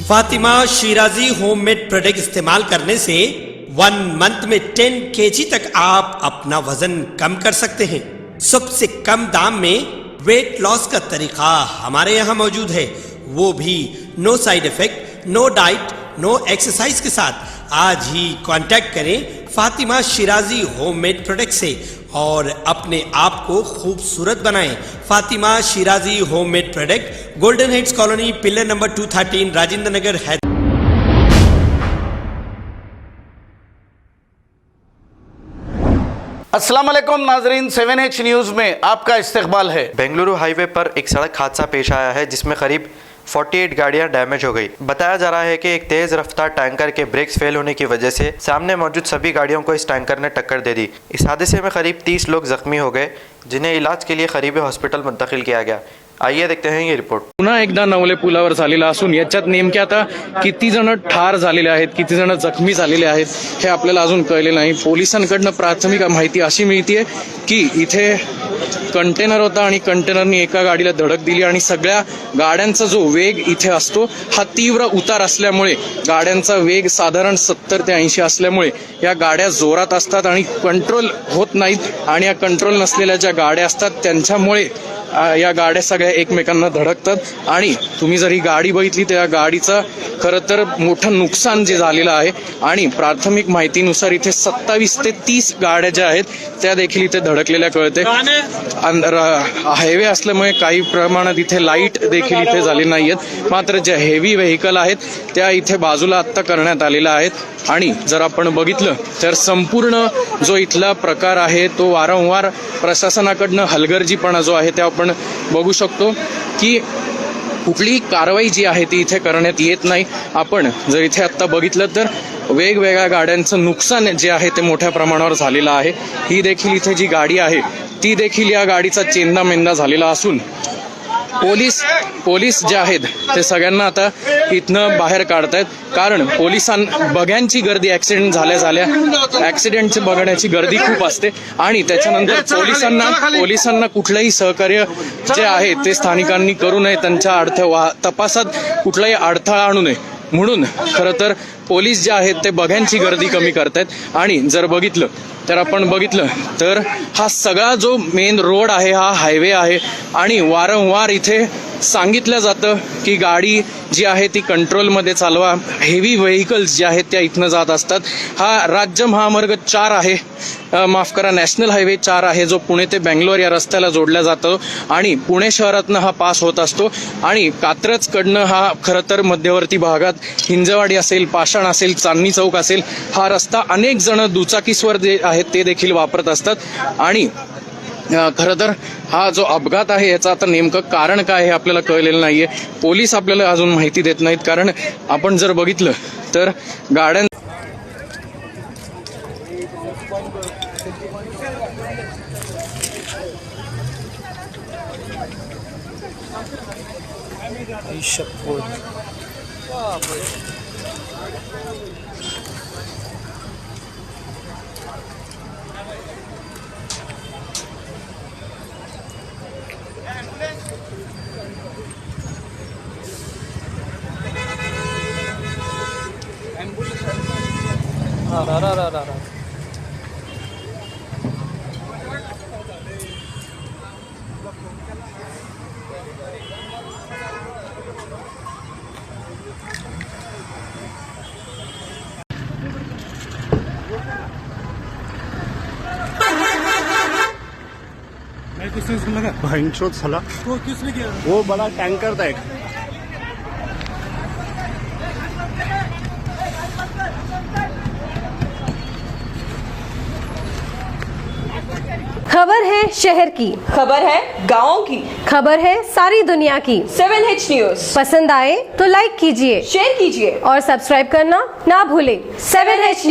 Fatima Shirazi homemade product इस्तेमाल करने से 1 month में 10 kg तक आप अपना वजन कम कर सकते हैं। सबसे कम दाम में वेट लॉस का तरीका हमारे यहाँ मौजूद है, वो भी no side effect, no diet, no exercise के साथ। आज ही कांटेक्ट करें फातिमा शिराजी होममेड प्रोडक्ट से और अपने आप को खूबसूरत बनाएं। Fatima Shirazi homemade product, golden heads colony, pillar number 213, Rajendra Nagar, Hyderabad. अस्सलाम वालेकुम नाजरीन, 7H न्यूज़ में आपका इस्तकबाल है। बेंगलुरु हाईवे पर एक सड़क हादसा पेश आया है जिसमें करीब 48 गाड़ियां डैमेज हो गई। बताया जा रहा है कि एक तेज रफ्तार टैंकर के ब्रेक्स फेल होने की वजह से सामने मौजूद सभी गाड़ियों को इस टैंकर ने टक्कर दे दी। इस हादसे में करीब 30 लोग जख्मी हो गए, जिन्हें इलाज के लिए करीबी हॉस्पिटल मुंतकिल किया गया। आइए देखते हैं ये रिपोर्ट। पुन्हा एकदा नवले पुलावर झालेला असून याच्यात नेमके आता किती जण ठार झालेले आहेत, किती जण जखमी झालेले आहेत हे आपल्याला अजून कळले नाही। पोलिसांकडनं प्राथमिक माहिती अशी मिळतीये की इथे कंटेनर होता आणि कंटेनरनी एका गाडीला धडक दिली आणि सगळ्या गाड्यांचा जो वेग इथे असतो हा तीव्र उतार असल्यामुळे गाड्यांचा वेग साधारण 70 ते 80 असल्यामुळे या गाड्या जोरात असतात आणि कंट्रोल होत नाहीत आणि या कंट्रोल नसलेल्या ज्या गाड्या असतात त्यांच्यामुळे या गाड्या सगळ्या एकमेकांना धडकतात आणि तुम्ही जर ही गाडी बघितली तर या गाडीचं खरं तर मोठं नुकसान जे झालेलं आहे आणि प्राथमिक माहितीनुसार इथे 27 ते 30 गाड्या ज्या आहेत त्या देखील इथे धडकलेल्या कळते। हायवे असल्यामुळे काही प्रमाणात इथे लाईट देखील इथे झाली नाहीयेत, मात्र ज्या हेवी व्हेकल आहेत त्या इथे बाजूला आत्ता करण्यात आलेल्या आहेत। आणि जर आपण बघितलं तर संपूर्ण जो इथला प्रकार आहे तो वारंवार प्रशासनाकडनं हलगर्जीपणा जो आहे ते आपण बघू शकतो की कुठलीही कारवाई जी आहे ती इथे करण्यात येत नाही। आपण जर इथे आता बघितलं तर वेगवेगळ्या गाड्यांचं नुकसान जे आहे ते मोठ्या प्रमाणावर झालेलं आहे। ही देखील इथे जी गाडी आहे ती देखील या गाडीचा चेंदामेंदा झालेला असून पोलीस जे आहेत ते सगळ्यांना आता इथनं बाहेर काढतायत, कारण बघ्यांची गर्दी ऍक्सिडेंटचे बघण्याची गर्दी खूप असते आणि त्याच्यानंतर पोलिसांना कुठलंही सहकार्य जे आहे ते स्थानिकांनी करू नये, त्यांच्या तपासात कुठलाही अडथळा आणू नये म्हणून खरं तर पोलीस जे आहेत ते बघ्यांची गर्दी कमी करतायत। आणि जर बघितलं तर हा सगळा जो मेन रोड आहे हा हायवे आहे आणि वारंवार इथे सांगितलं जातं की गाडी जी आहे ती कंट्रोलमध्ये चालवा, हेवी व्हेकल्स जे आहेत त्या इथनं जात असतात। हा राज्य महामार्ग 4 आहे, नॅशनल हायवे 4 आहे जो पुणे ते बेंगलोर या रस्त्याला जोडला जातो आणि पुणे शहरातनं हा पास होत असतो आणि कात्रजकडनं हा खरं तर मध्यवर्ती भागात हिंजवाडी असेल, पाषाण असेल, चांदणी चौक असेल, हा रस्ता अनेक जण दुचाकीस्वार जे आहेत ते देखील वापरत असतात। आणि खरं तर हा जो अपघात आहे याचं आता नेमकं कारण काय हे आपल्याला कळलेलं नाहीये। पोलीस आपल्याला अजून माहिती देत नाहीत, कारण आपण जर बघितलं तर गाड्या भयंचोद साला वो किसने किया? वो बड़ा टैंकर था एक। खबर है शहर की, खबर है गाँव की, खबर है सारी दुनिया की। 7H न्यूज़ पसंद आए तो लाइक कीजिए, शेयर कीजिए और सब्सक्राइब करना ना भूलें। 7H news.